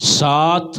7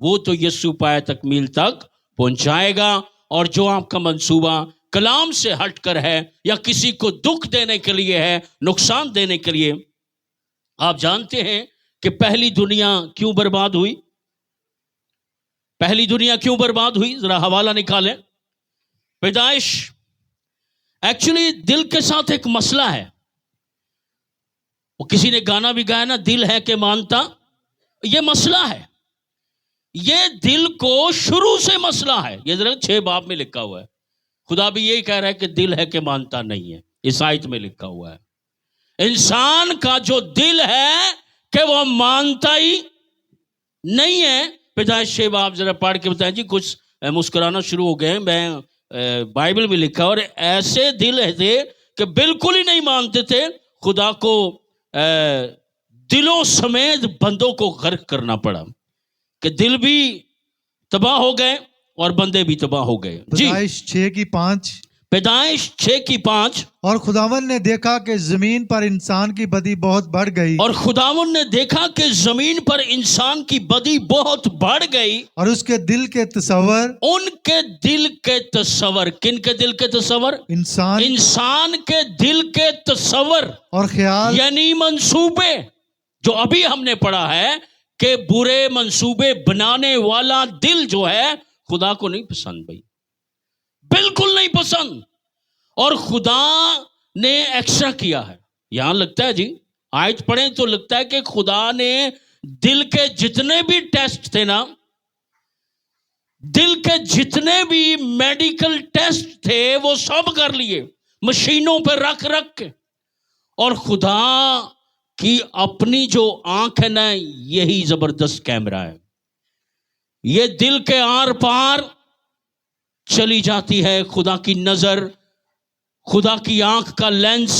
وہ تو یسوع پایہ تکمیل تک پہنچائے گا. اور جو آپ کا منصوبہ کلام سے ہٹ کر ہے یا کسی کو دکھ دینے کے لیے ہے, نقصان دینے کے لیے, آپ جانتے ہیں کہ پہلی دنیا کیوں برباد ہوئی؟ پہلی دنیا کیوں برباد ہوئی؟ ذرا حوالہ نکالیں. پیدائش. ایکچولی دل کے ساتھ ایک مسئلہ ہے. وہ کسی نے گانا بھی گایا نا, دل ہے کہ مانتا. یہ مسئلہ ہے, یہ دل کو شروع سے مسئلہ ہے. یہ ذرا 6 باب میں لکھا ہوا ہے. خدا بھی یہی کہہ رہا ہے کہ دل ہے کہ مانتا نہیں ہے. اس آیت میں لکھا ہوا ہے انسان کا جو دل ہے کہ وہ مانتا ہی نہیں ہے. پیدائش 6 باب ذرا پڑھ کے بتائیں جی. کچھ مسکرانا شروع ہو گئے. میں بائبل میں لکھا, اور ایسے دل تھے کہ بالکل ہی نہیں مانتے تھے خدا کو. دلوں سمیت بندوں کو غرق کرنا پڑا کہ دل بھی تباہ ہو گئے اور بندے بھی تباہ ہو گئے. جی پیدائش 6:5. پیدائش 6:5. اور خداوند نے دیکھا کہ زمین پر انسان کی بدی بہت بڑھ گئی, اور خداوند نے دیکھا کہ زمین پر انسان کی بدی بہت بڑھ گئی, اور اس کے دل کے تصور, ان کے دل کے تصور. کن کے دل کے تصور؟ انسان کے دل کے تصور اور خیال, یعنی منصوبے, جو ابھی ہم نے پڑھا ہے کہ برے منصوبے بنانے والا دل جو ہے خدا کو نہیں پسند بھائی, بالکل نہیں پسند. اور خدا نے ایکسٹرا کیا ہے. یہاں لگتا ہے جی آیت پڑھیں تو لگتا ہے کہ خدا نے دل کے جتنے بھی ٹیسٹ تھے نا, دل کے جتنے بھی میڈیکل ٹیسٹ تھے وہ سب کر لیے مشینوں پہ رکھ کے. اور خدا کی اپنی جو آنکھ ہے نا, یہی زبردست کیمرہ ہے. یہ دل کے آر پار چلی جاتی ہے خدا کی نظر. خدا کی آنکھ کا لینس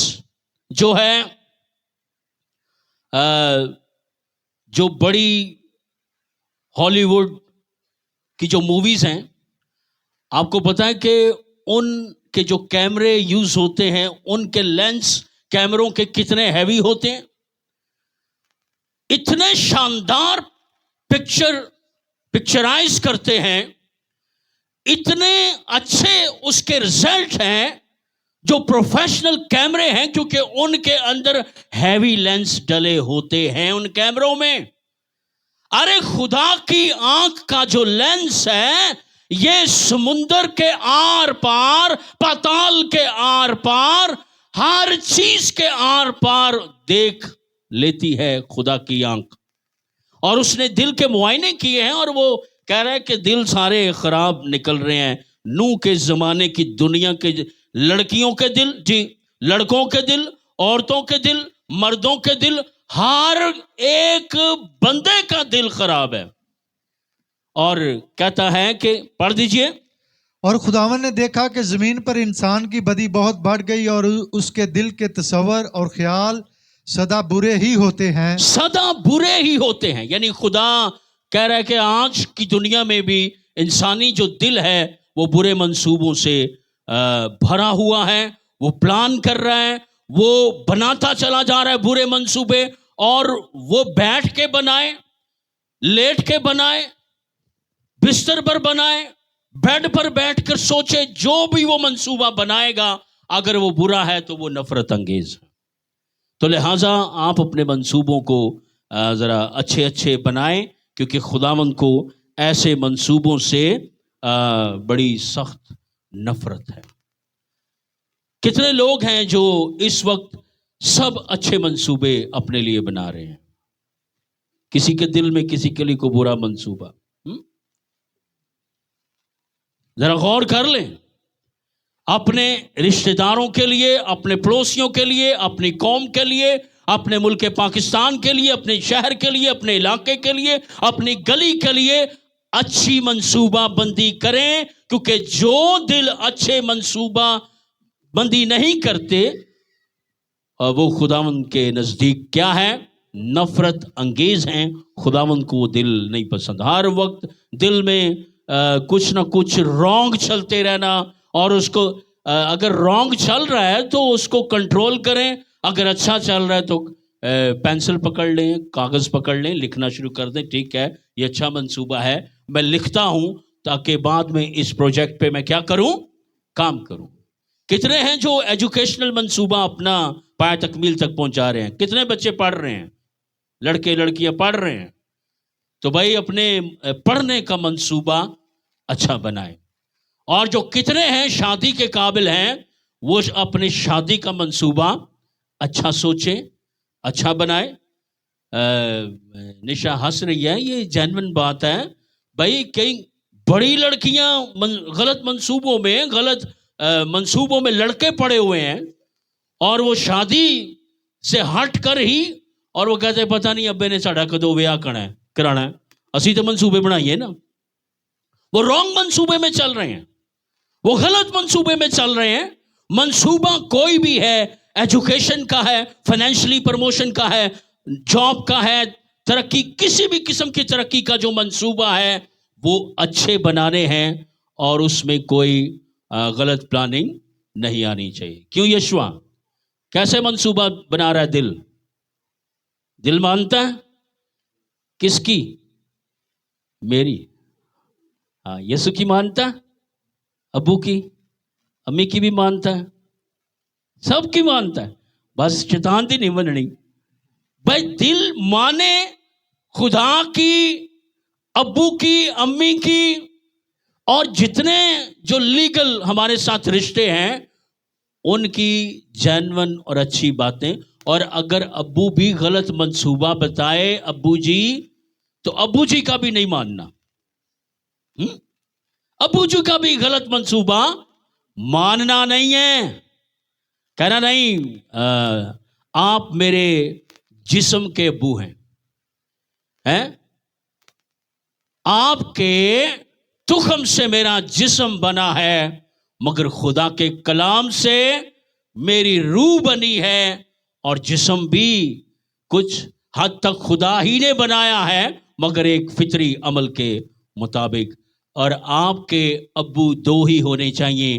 جو ہے, جو بڑی ہالی ووڈ کی جو موویز ہیں, آپ کو پتا ہے کہ ان کے جو کیمرے یوز ہوتے ہیں, ان کے لینس کیمروں کے کتنے ہیوی ہوتے ہیں. اتنے شاندار پکچرائز کرتے ہیں, اتنے اچھے اس کے رزلٹ ہیں جو پروفیشنل کیمرے ہیں, کیونکہ ان کے اندر ہیوی لینس ڈلے ہوتے ہیں ان کیمروں میں. ارے خدا کی آنکھ کا جو لینس ہے یہ سمندر کے آر پار, پاتال کے آر پار, ہر چیز کے آر پار دیکھ لیتی ہے خدا کی آنکھ. اور اس نے دل کے معائنے کیے ہیں, اور وہ کہہ رہا ہے کہ دل سارے خراب نکل رہے ہیں. نوح کے زمانے کی دنیا کے لڑکیوں کے دل, جی لڑکوں کے دل, عورتوں کے دل, مردوں کے دل, ہر ایک بندے کا دل خراب ہے. اور کہتا ہے کہ پڑھ دیجئے. اور خداوند نے دیکھا کہ زمین پر انسان کی بدی بہت بڑھ گئی, اور اس کے دل کے تصور اور خیال سدا برے ہی ہوتے ہیں. سدا برے ہی ہوتے ہیں. یعنی خدا کہہ رہا ہے کہ آج کی دنیا میں بھی انسانی جو دل ہے وہ برے منصوبوں سے بھرا ہوا ہے. وہ پلان کر رہا ہے, وہ بناتا چلا جا رہا ہے برے منصوبے, اور وہ بیٹھ کے بنائے, لیٹ کے بنائے, بستر پر بنائے, بیڈ پر بیٹھ کر سوچے, جو بھی وہ منصوبہ بنائے گا اگر وہ برا ہے تو وہ نفرت انگیز ہے. تو لہٰذا آپ اپنے منصوبوں کو ذرا اچھے بنائیں, کیونکہ خداوند کو ایسے منصوبوں سے بڑی سخت نفرت ہے. کتنے لوگ ہیں جو اس وقت سب اچھے منصوبے اپنے لیے بنا رہے ہیں, کسی کے دل میں کسی کے لیے کوئی برا منصوبہ. ذرا غور کر لیں, اپنے رشتہ داروں کے لیے, اپنے پڑوسیوں کے لیے, اپنی قوم کے لیے, اپنے ملک پاکستان کے لیے, اپنے شہر کے لیے, اپنے علاقے کے لیے, اپنی گلی کے لیے اچھی منصوبہ بندی کریں. کیونکہ جو دل اچھے منصوبہ بندی نہیں کرتے وہ خداوند کے نزدیک کیا ہے؟ نفرت انگیز ہیں. خداوند کو وہ دل نہیں پسند. ہر وقت دل میں کچھ نہ کچھ رونگ چلتے رہنا, اور اس کو اگر رونگ چل رہا ہے تو اس کو کنٹرول کریں, اگر اچھا چل رہا ہے تو پینسل پکڑ لیں, کاغذ پکڑ لیں, لکھنا شروع کر دیں, ٹھیک ہے یہ اچھا منصوبہ ہے, میں لکھتا ہوں تاکہ بعد میں اس پروجیکٹ پہ میں کیا کروں؟ کام کروں. کتنے ہیں جو ایجوکیشنل منصوبہ اپنا پایہ تکمیل تک پہنچا رہے ہیں؟ کتنے بچے پڑھ رہے ہیں؟ لڑکے لڑکیاں پڑھ رہے ہیں. تو بھائی اپنے پڑھنے کا منصوبہ اچھا بنائیں. اور جو کتنے ہیں شادی کے قابل ہیں وہ اپنے شادی کا منصوبہ اچھا سوچیں، اچھا بنائیں. نشا ہنس رہی ہے، یہ جینون بات ہے. بھائی کئی بڑی لڑکیاں غلط منصوبوں میں لڑکے پڑے ہوئے ہیں اور وہ شادی سے ہٹ کر ہی اور وہ کہتے ہیں پتہ نہیں ابے نے ساڑا کدو ویاہ کرانا ہے، اسی تو منصوبے بنائیے نا. وہ رانگ منصوبے میں چل رہے ہیں، وہ غلط منصوبے میں چل رہے ہیں. منصوبہ کوئی بھی ہے، ایجوکیشن کا ہے، فائنینشلی پروموشن کا ہے، جاب کا ہے، ترقی، کسی بھی قسم کی ترقی کا جو منصوبہ ہے وہ اچھے بنانے ہیں اور اس میں کوئی غلط پلاننگ نہیں آنی چاہیے. کیوں یشوا؟ کیسے منصوبہ بنا رہا ہے؟ دل مانتا ہے کس کی؟ میری. ہاں، یسو کی مانتا ہے، ابو کی، امی کی بھی مانتا ہے، سب کی مانتا ہے. بس شیطان دی نہیں مننی. بھائی دل مانے خدا کی، ابو کی، امی کی، اور جتنے جو لیگل ہمارے ساتھ رشتے ہیں ان کی جینون اور اچھی باتیں. اور اگر ابو بھی غلط منصوبہ بتائے ابو جی، تو ابو جی کا بھی نہیں ماننا. ابو جی کا بھی غلط منصوبہ ماننا نہیں ہے. کہنا نہیں آپ میرے جسم کے ابو ہیں، آپ کے تخم سے میرا جسم بنا ہے، مگر خدا کے کلام سے میری روح بنی ہے، اور جسم بھی کچھ حد تک خدا ہی نے بنایا ہے مگر ایک فطری عمل کے مطابق. اور آپ کے ابو 2 ہی ہونے چاہیے،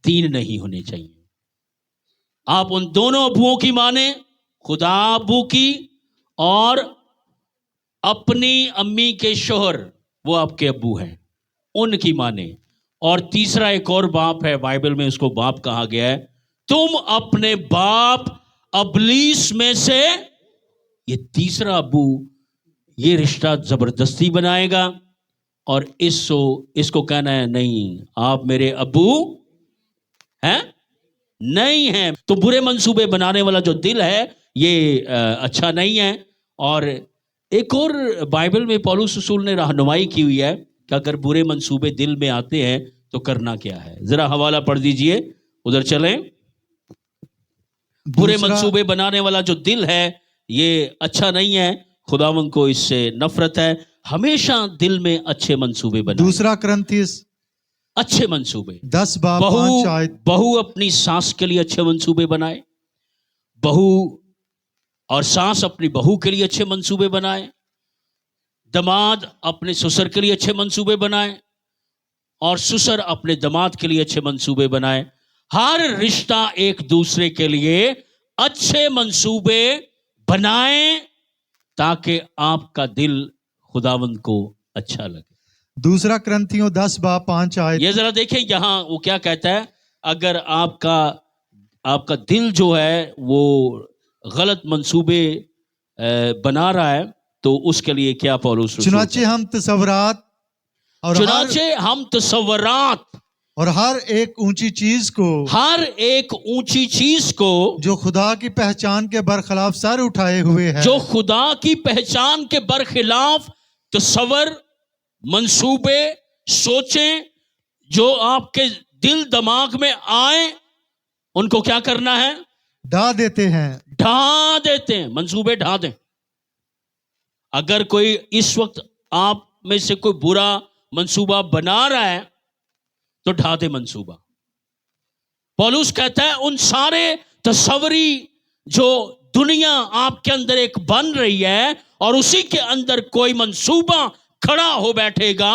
3 نہیں ہونے چاہیے. آپ ان دونوں ابوؤں کی مانیں، خدا ابو کی اور اپنی امی کے شوہر وہ آپ کے ابو ہیں ان کی مانیں. اور تیسرا ایک اور باپ ہے، بائبل میں اس کو باپ کہا گیا ہے. تم اپنے باپ ابلیس میں سے، یہ تیسرا ابو یہ رشتہ زبردستی بنائے گا اور اس کو کہنا ہے نہیں آپ میرے ابو ہیں نہیں ہیں. تو برے منصوبے بنانے والا جو دل ہے یہ اچھا نہیں ہے. اور ایک اور بائبل میں پولس رسول نے رہنمائی کی ہوئی ہے کہ اگر برے منصوبے دل میں آتے ہیں تو کرنا کیا ہے. ذرا حوالہ پڑھ دیجئے، ادھر چلیں. برے منصوبے بنانے والا جو دل ہے یہ اچھا نہیں ہے، خداوند کو اس سے نفرت ہے. ہمیشہ دل میں اچھے منصوبے بنائیں. 2 کرنتیس اچھے منصوبے. 10 باب 5 آیت. بہو اپنی ساس کے لیے اچھے منصوبے بنائے، بہو اور ساس اپنی بہو کے لیے اچھے منصوبے بنائے، دماد اپنے سسر کے لیے اچھے منصوبے بنائے، اور سسر اپنے دماد کے لیے اچھے منصوبے بنائے. ہر رشتہ ایک دوسرے کے لیے اچھے منصوبے بنائیں تاکہ آپ کا دل خداوند کو اچھا لگے. 2 کرنتیوں 10 باب 5 آیت. یہ ذرا دیکھیں یہاں وہ کیا کہتا ہے. اگر آپ کا دل جو ہے وہ غلط منصوبے بنا رہا ہے تو اس کے لیے کیا پولس رسول؟ چنانچہ ہم تصورات اور ہر ایک اونچی چیز کو جو خدا کی پہچان کے برخلاف سر اٹھائے ہوئے ہے، جو خدا کی پہچان کے برخلاف تصور، منصوبے، سوچیں جو آپ کے دل دماغ میں آئیں ان کو کیا کرنا ہے؟ ڈھا دیتے ہیں. منصوبے ڈھا دیں. اگر کوئی اس وقت آپ میں سے کوئی برا منصوبہ بنا رہا ہے تو ڈھا دے منصوبہ. پولس کہتا ہے ان سارے تصوری جو دنیا آپ کے اندر ایک بن رہی ہے اور اسی کے اندر کوئی منصوبہ کھڑا ہو بیٹھے گا،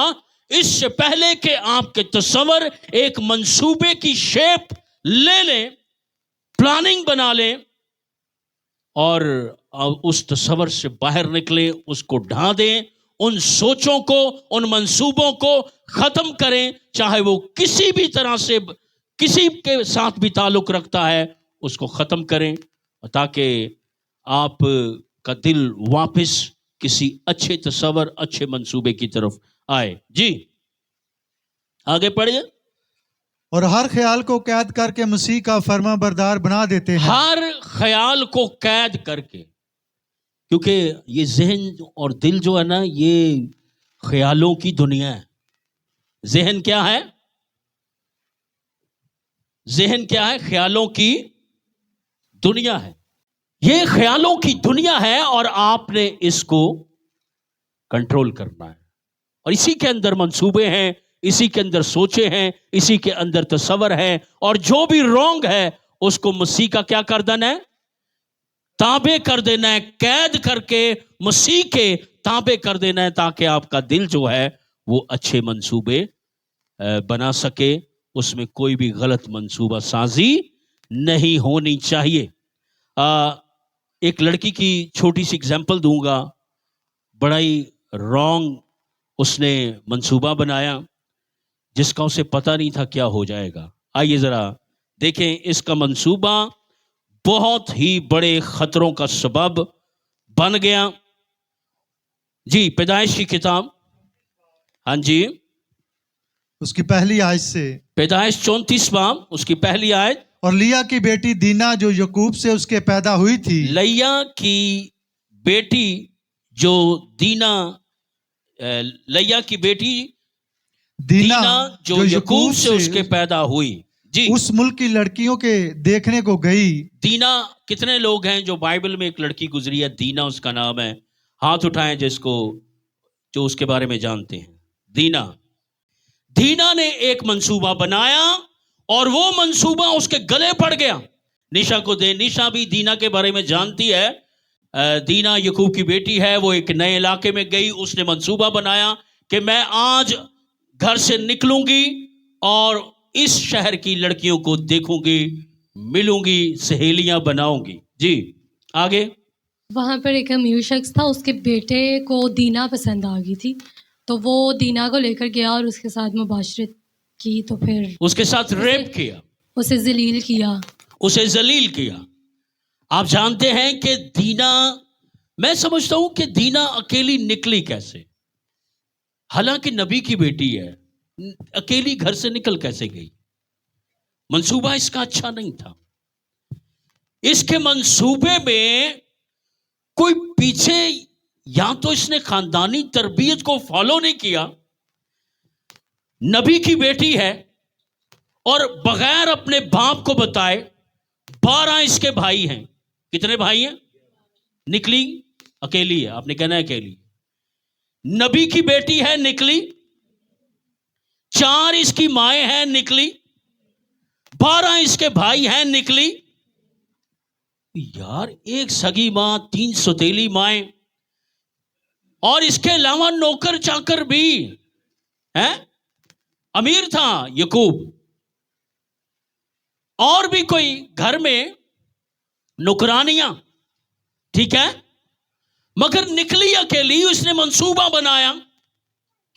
اس سے پہلے کہ آپ کے تصور ایک منصوبے کی شیپ لے لیں، پلاننگ بنا لیں اور اس تصور سے باہر نکلیں، اس کو ڈھا دیں، ان سوچوں کو, ان منصوبوں کو ختم کریں, چاہے وہ کسی بھی طرح سے کسی کے ساتھ بھی تعلق رکھتا ہے, اس کو ختم کریں, تاکہ آپ کا دل واپس کسی اچھے تصور, اچھے منصوبے کی طرف آئے. جی آگے پڑھیے. اور ہر خیال کو قید کر کے مسیح کا فرما بردار بنا دیتے ہیں. ہر خیال کو قید کر کے, کیونکہ یہ ذہن اور دل جو ہے نا, یہ خیالوں کی دنیا ہے. ذہن کیا ہے؟ ذہن کیا ہے؟ خیالوں کی دنیا ہے. یہ خیالوں کی دنیا ہے اور آپ نے اس کو کنٹرول کرنا ہے, اور اسی کے اندر منصوبے ہیں, اسی کے اندر سوچے ہیں, اسی کے اندر تصور ہے, اور جو بھی رونگ ہے اس کو مسیح کا کیا کر دینا ہے؟ تابع کر دینا ہے, قید کر کے مسیح کے تابع کر دینا ہے, تاکہ آپ کا دل جو ہے وہ اچھے منصوبے بنا سکے. اس میں کوئی بھی غلط منصوبہ سازی نہیں ہونی چاہیے. ایک لڑکی کی چھوٹی سی اگزامپل دوں گا. بڑا ہی رانگ اس نے منصوبہ بنایا جس کا اسے پتہ نہیں تھا کیا ہو جائے گا. آئیے ذرا دیکھیں, اس کا منصوبہ بہت ہی بڑے خطروں کا سبب بن گیا. جی پیدائش کی کتاب, ہاں جی, اس کی پہلی آیت سے, پیدائش 34 باب اس کی پہلی آیت. اور لیا کی بیٹی دینا جو یعقوب سے اس کے پیدا ہوئی تھی. لیا کی بیٹی جو دینا, لیا کی بیٹی دینا جو یعقوب سے اس کے پیدا ہوئی. جی اس ملک کی لڑکیوں کے دیکھنے کو گئی. دینا, کتنے لوگ ہیں جو بائبل میں ایک لڑکی گزری ہے, دینا اس کا نام ہے, ہاتھ اٹھائیں جس کو جو اس کے بارے میں جانتے ہیں. دینا نے ایک منصوبہ بنایا اور وہ منصوبہ اس کے گلے پڑ گیا. نشا کو دے, نشا بھی دینا کے بارے میں جانتی ہے. دینا یعقوب کی بیٹی ہے, وہ ایک نئے علاقے میں گئی, اس نے منصوبہ بنایا کہ میں آج گھر سے نکلوں گی اور اس شہر کی لڑکیوں کو دیکھوں گی, ملوں گی, سہیلیاں بناؤں گی. جی آگے. وہاں پر ایک امیر شخص تھا, اس کے بیٹے کو دینا پسند آ گئی تھی, تو وہ دینا کو لے کر گیا اور اس کے ساتھ مباشرت کی, تو پھر اس کے ساتھ ریپ کیا, اسے ذلیل کیا, اسے ذلیل کیا. آپ جانتے ہیں کہ دینا, میں سمجھتا ہوں کہ دینا اکیلی نکلی کیسے, حالانکہ نبی کی بیٹی ہے, اکیلی گھر سے نکل کیسے گئی؟ منصوبہ اس کا اچھا نہیں تھا. اس کے منصوبے میں کوئی پیچھے, یا تو اس نے خاندانی تربیت کو فالو نہیں کیا, نبی کی بیٹی ہے اور بغیر اپنے باپ کو بتائے 12 اس کے بھائی ہیں. کتنے بھائی ہیں؟ نکلی اکیلی ہے. آپ نے کہنا ہے اکیلی. نبی کی بیٹی ہے, نکلی. 4 اس کی مائیں ہیں, نکلی. 12 اس کے بھائی ہیں, نکلی. یار, ایک سگی ماں, 3 سوتیلی مائیں, اور اس کے علاوہ نوکر چاکر بھی ہیں. امیر تھا یعقوب, اور بھی کوئی گھر میں نوکرانیاں, ٹھیک ہے, مگر نکلی اکیلی. اس نے منصوبہ بنایا.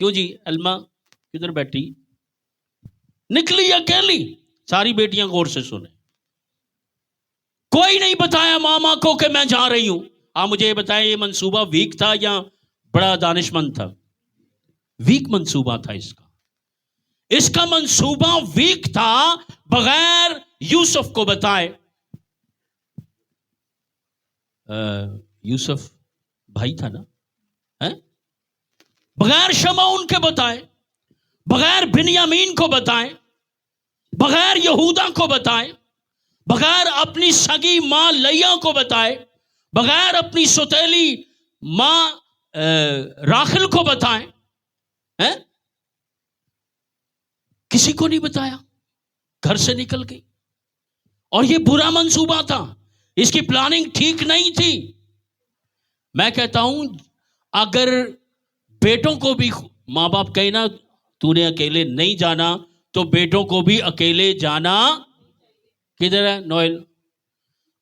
کیوں جی علما کدھر بیٹھی؟ نکلی اکیلی. ساری بیٹیاں غور سے سنیں. کوئی نہیں بتایا ماما کو کہ میں جا رہی ہوں. آپ مجھے یہ بتائیں, یہ منصوبہ ویک تھا یا بڑا دانش مند تھا؟ ویک منصوبہ تھا اس کا. اس کا منصوبہ ویک تھا, بغیر یوسف کو بتائے. یوسف بھائی تھا نا, بغیر شمعون کے بتائے, بغیر بنیامین کو بتائے, بغیر یہودا کو بتائے, بغیر اپنی سگی ماں لیا کو بتائے, بغیر اپنی سوتیلی ماں راخل کو بتائیں, کسی کو نہیں بتایا, گھر سے نکل گئی. اور یہ برا منصوبہ تھا, اس کی پلاننگ ٹھیک نہیں تھی. میں کہتا ہوں اگر بیٹوں کو بھی ماں باپ کہے نا تو نے اکیلے نہیں جانا, تو بیٹوں کو بھی اکیلے جانا. کدھر ہے نوئل؟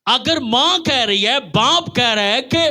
اگر ماں کہہ رہی ہے, باپ کہہ رہا ہے کہ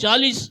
40।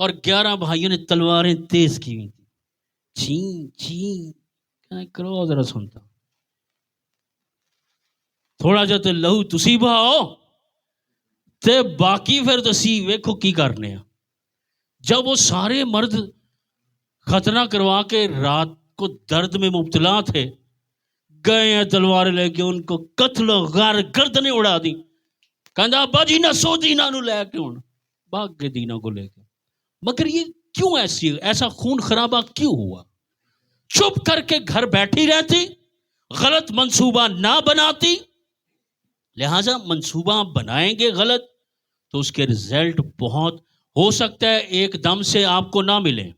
اور 11 بھائیوں نے تلواریں تیز کی ہوئی تھی. چین چین کرو ذرا سنتا تھوڑا جا تے لہو تسی بہاؤ تے باقی پھر تسی ویکھو کی کرنے ہیں. جب وہ سارے مرد ختنہ کروا کے رات کو درد میں مبتلا تھے, گئے ہیں تلواریں لے کے, ان کو قتل و گردنیں اڑا دی. کہندا ابا جی نہ سو دینا نو لے کے ہوں بھاگ کے دینا کو لے کے. مگر یہ کیوں ایسا خون خرابہ کیوں ہوا؟ چپ کر کے گھر بیٹھی رہتی, غلط منصوبہ نہ بناتی. لہٰذا منصوبہ بنائیں گے غلط تو اس کے رزلٹ بہت ہو سکتا ہے ایک دم سے آپ کو نہ ملے.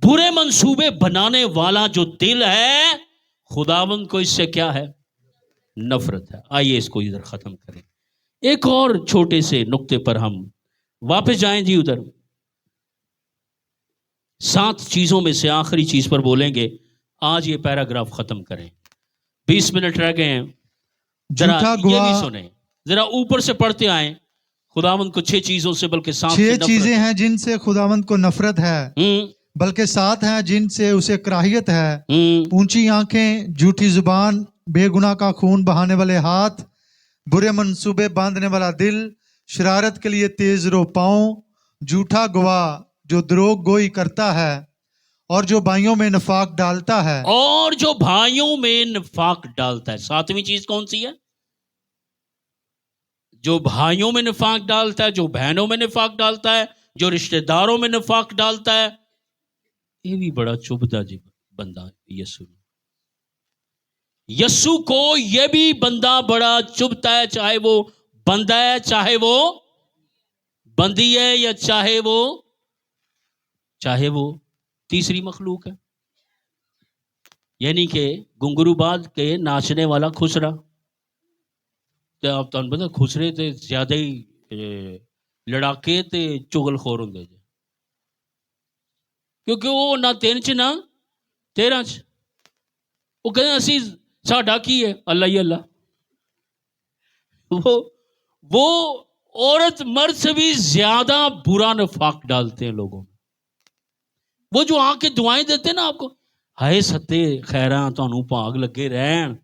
برے منصوبے بنانے والا جو دل ہے خداوند کو اس سے کیا ہے؟ نفرت ہے. آئیے اس کو ادھر ختم کریں. ایک اور چھوٹے سے نقطے پر ہم واپس جائیں جی ادھر. 7 چیزوں میں سے آخری چیز پر بولیں گے, آج یہ پیراگراف ختم کریں. 20 منٹ رہ گئے ہیں. ذرا جھوٹا یہ بھی گواہ سنیں, ذرا اوپر سے پڑھتے آئیں. خداوند کو 6 چیزوں سے بلکہ 7 سے 6 نفرت چیزیں ہیں جن سے خداوند کو نفرت ہے, ہوں بلکہ 7 ہیں جن سے اسے کراہیت ہے. ہوں اونچی آنکھیں, جھوٹی زبان, بے گناہ کا خون بہانے والے ہاتھ, برے منصوبے باندھنے والا دل, شرارت کے لیے تیز رو پاؤں, جھوٹا گواہ جو دروغ گوئی کرتا ہے اور جو بھائیوں میں نفاق ڈالتا ہے. اور جو بھائیوں میں نفاق ڈالتا ہے. 7ویں چیز کون سی ہے؟ جو بھائیوں میں نفاق ڈالتا ہے, جو بہنوں میں نفاق ڈالتا ہے, جو رشتہ داروں میں نفاق ڈالتا ہے. یہ بھی بڑا چبھتا جی بندہ یسوع کو یہ بھی بندہ بڑا چبھتا ہے, چاہے وہ بندہ ہے, چاہے وہ بندی ہے, یا چاہے وہ تیسری مخلوق ہے. یعنی کہ گنگرو باز کے ناچنے والا خسرا. تو آپ تو پتا خسرے تے زیادہ ہی لڑاکے تے چغل خور ہوں جی, کیونکہ وہ نہ 3 چ نہ 13 چ. وہ کہتے ہیں اسی ساڈا کی ہے اللہ ہی اللہ. وہ عورت مرد سے بھی زیادہ برا نفاق ڈالتے ہیں لوگوں میں. وہ جو آ کے دعائیں دیتے ہیں نا آپ کو, ہائے ستے خیراں تانوں بھاگ لگے رہن,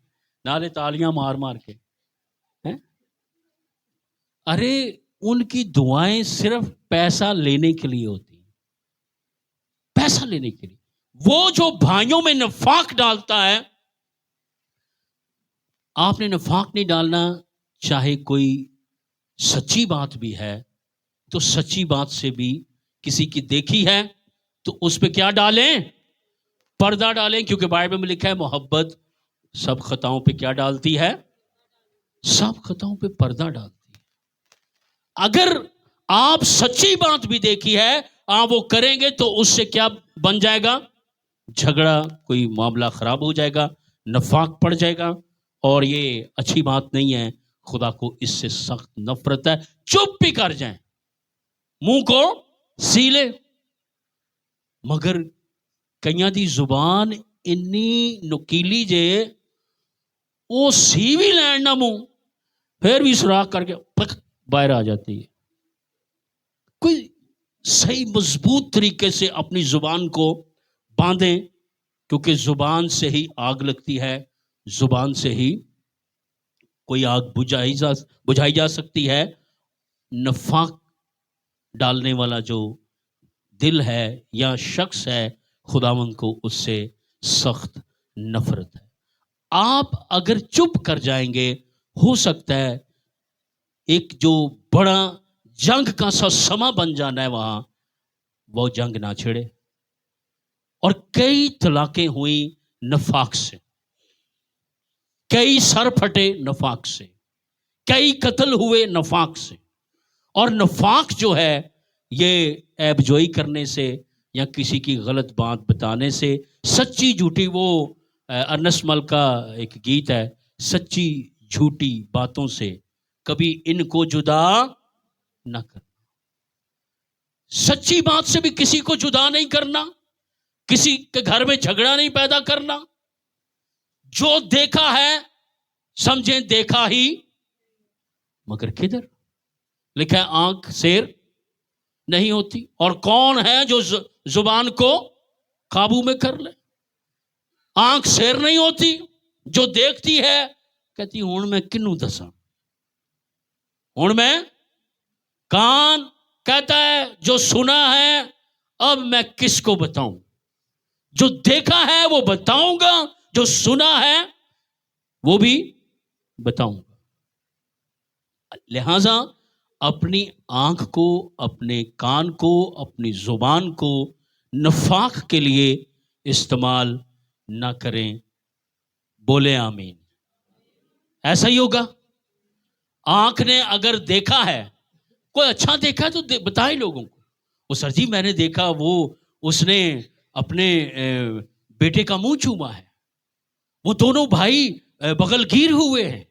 نالے تالیاں مار مار کے. ارے ان کی دعائیں صرف پیسہ لینے کے لیے ہوتی ہیں, پیسہ لینے کے لیے. وہ جو بھائیوں میں نفاق ڈالتا ہے, آپ نے نفاق نہیں ڈالنا. چاہے کوئی سچی بات بھی ہے تو سچی بات سے بھی کسی کی دیکھی ہے تو اس پہ کیا ڈالیں؟ پردہ ڈالیں. کیونکہ بائبل میں لکھا ہے محبت سب خطاؤں پہ کیا ڈالتی ہے؟ سب خطاؤں پہ پردہ ڈالتی ہے. اگر آپ سچی بات بھی دیکھی ہے, آپ وہ کریں گے تو اس سے کیا بن جائے گا؟ جھگڑا, کوئی معاملہ خراب ہو جائے گا, نفاق پڑ جائے گا. اور یہ اچھی بات نہیں ہے. خدا کو اس سے سخت نفرت ہے. چپ بھی کر جائیں, منہ کو سی لے. مگر کئیاں دی زبان انی نکیلی جے, وہ سی بھی لین نہ منہ, پھر بھی سراخ کر کے باہر آ جاتی ہے. کوئی صحیح مضبوط طریقے سے اپنی زبان کو باندھیں, کیونکہ زبان سے ہی آگ لگتی ہے, زبان سے ہی کوئی آگ بجھائی جا سکتی ہے. نفاق ڈالنے والا جو دل ہے یا شخص ہے, خداوند کو اس سے سخت نفرت ہے. آپ اگر چپ کر جائیں گے, ہو سکتا ہے ایک جو بڑا جنگ کا سا سما بن جانا ہے وہاں, وہ جنگ نہ چھڑے. اور کئی طلاقیں ہوئی نفاق سے, کئی سر پھٹے نفاق سے, کئی قتل ہوئے نفاق سے. اور نفاق جو ہے یہ عیب جوئی کرنے سے یا کسی کی غلط بات بتانے سے, سچی جھوٹی, وہ ارنس مل کا ایک گیت ہے, سچی جھوٹی باتوں سے کبھی ان کو جدا نہ کرنا. سچی بات سے بھی کسی کو جدا نہیں کرنا, کسی کے گھر میں جھگڑا نہیں پیدا کرنا. جو دیکھا ہے سمجھیں دیکھا ہی, مگر کدھر لکھا ہے آنکھ سیر نہیں ہوتی. اور کون ہے جو زبان کو قابو میں کر لے؟ آنکھ سیر نہیں ہوتی جو دیکھتی ہے کہتی ہوں میں کنوں دساں، ہوں میں. کان کہتا ہے جو سنا ہے اب میں کس کو بتاؤں، جو دیکھا ہے وہ بتاؤں گا، جو سنا ہے وہ بھی بتاؤں گا. لہذا اپنی آنکھ کو، اپنے کان کو، اپنی زبان کو نفاق کے لیے استعمال نہ کریں. بولے آمین. ایسا ہی ہوگا. آنکھ نے اگر دیکھا ہے، کوئی اچھا دیکھا ہے تو بتائے لوگوں کو. وہ سر جی میں نے دیکھا وہ اس نے اپنے بیٹے کا منہ چوما ہے، وہ دونوں بھائی بغل گیر ہوئے ہیں،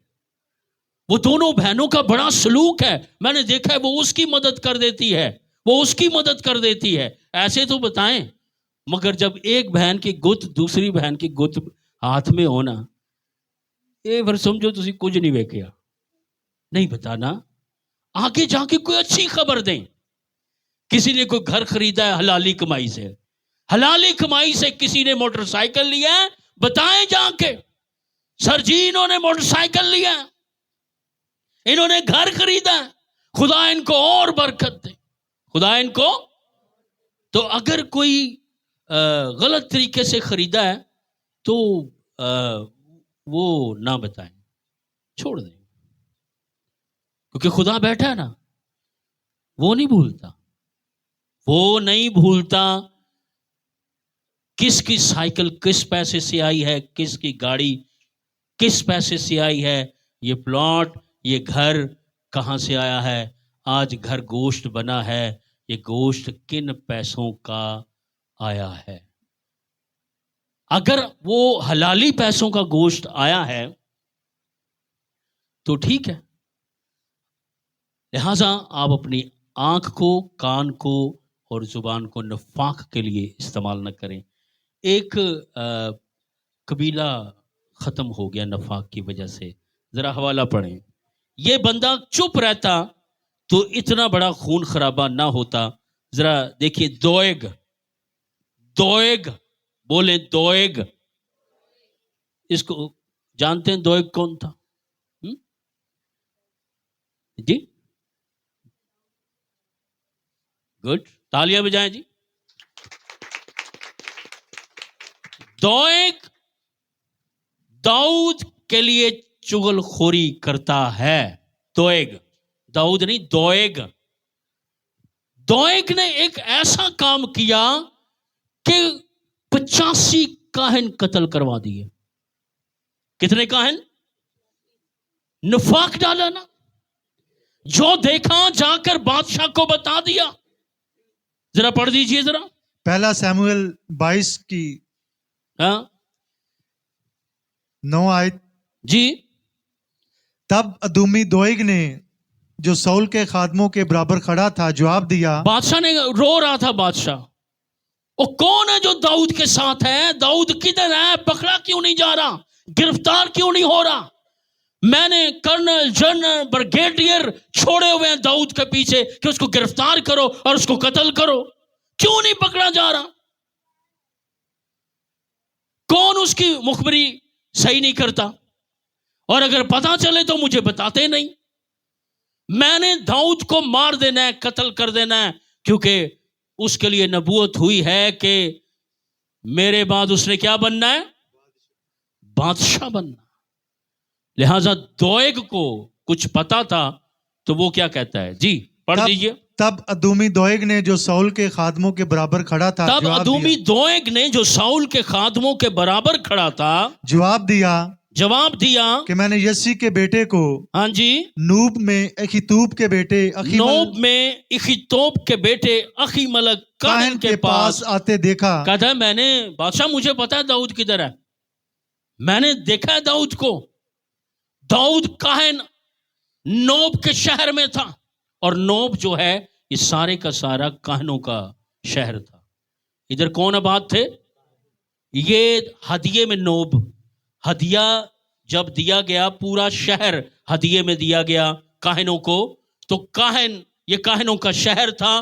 وہ دونوں بہنوں کا بڑا سلوک ہے، میں نے دیکھا ہے وہ اس کی مدد کر دیتی ہے، وہ اس کی مدد کر دیتی ہے. ایسے تو بتائیں. مگر جب ایک بہن کی گت دوسری بہن کی گت ہاتھ میں ہونا، یہ پھر سمجھو تسی کچھ نہیں ویکھیا. نہیں بتانا. آگے جا کے کوئی اچھی خبر دیں. کسی نے کوئی گھر خریدا ہے حلالی کمائی سے، حلالی کمائی سے کسی نے موٹر سائیکل لیا ہے، بتائیں جا کے سر جی انہوں نے موٹر سائیکل لیا ہے، انہوں نے گھر خریدا ہے، خدا ان کو اور برکت دے، خدا ان کو. تو اگر کوئی غلط طریقے سے خریدا ہے تو وہ نہ بتائیں، چھوڑ دیں. کیونکہ خدا بیٹھا ہے نا، وہ نہیں بھولتا، وہ نہیں بھولتا کس کی سائیکل کس پیسے سے آئی ہے، کس کی گاڑی کس پیسے سے آئی ہے، یہ پلاٹ یہ گھر کہاں سے آیا ہے، آج گھر گوشت بنا ہے، یہ گوشت کن پیسوں کا آیا ہے. اگر وہ حلالی پیسوں کا گوشت آیا ہے تو ٹھیک ہے. لہذا آپ اپنی آنکھ کو، کان کو اور زبان کو نفاق کے لیے استعمال نہ کریں. ایک قبیلہ ختم ہو گیا نفاق کی وجہ سے. ذرا حوالہ پڑھیں. یہ بندہ چپ رہتا تو اتنا بڑا خون خرابہ نہ ہوتا. ذرا دیکھیے دوئگ، دوئگ بولیں دوئگ. اس کو جانتے ہیں دوئگ کون تھا؟ جی گڈ، تالیاں بجائیں جی. دوئگ داؤد کے لیے چغل خوری کرتا ہے. دوئگ، داؤد نہیں، دوئگ. دوئگ نے ایک ایسا کام کیا کہ 85 کاہن قتل کروا دیے. کتنے کاہن؟ نفاق ڈالا نا. جو دیکھا جا کر بادشاہ کو بتا دیا. ذرا پڑھ دیجئے ذرا پہلا سیموئیل 22 کی 9 آیت. جی. تب ادومی دوئگ نے جو سول کے خادموں کے برابر کھڑا تھا جواب دیا. بادشاہ نے رو رہا تھا. بادشاہ وہ کون ہے جو داؤد کے ساتھ ہے؟ داؤد کدھر ہے؟ پکڑا کیوں نہیں جا رہا؟ گرفتار کیوں نہیں ہو رہا؟ میں نے کرنل جنرل برگیڈیئر چھوڑے ہوئے ہیں داؤد کے پیچھے کہ اس کو گرفتار کرو اور اس کو قتل کرو. کیوں نہیں پکڑا جا رہا؟ کون اس کی مخبری صحیح نہیں کرتا؟ اور اگر پتا چلے تو مجھے بتاتے نہیں. میں نے داؤد کو مار دینا ہے، قتل کر دینا ہے، کیونکہ اس کے لیے نبوت ہوئی ہے کہ میرے بعد اس نے کیا بننا ہے؟ بادشاہ بننا. لہذا دوئگ کو کچھ پتا تھا تو وہ کیا کہتا ہے؟ جی پڑھ دیجئے. تب ادومی دوئگ نے جو سول کے خادموں کے برابر کھڑا تھا تب ادومی دوئگ نے جو ساؤل کے خادموں کے برابر کھڑا تھا جواب دیا کہ میں نے یسی کے بیٹے کو ہاں جی نوب میں اخیتوب کے بیٹے نوب میں اخیتوب کے بیٹے اخی ملک کاہن کے پاس آتے دیکھا. کہتا ہے میں نے بادشاہ مجھے پتا ہے داؤد کدھر ہے، میں نے دیکھا ہے داؤد کو. داؤد کاہن نوب کے شہر میں تھا، اور نوب جو ہے یہ سارے کا سارا کاہنوں کا شہر تھا. ادھر کون آباد تھے؟ یہ ہدیے میں نوب. ہدیہ جب دیا گیا، پورا شہر ہدیے میں دیا گیا کاہنوں کو، تو کاہن، یہ کاہنوں کا شہر تھا،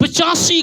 85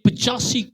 85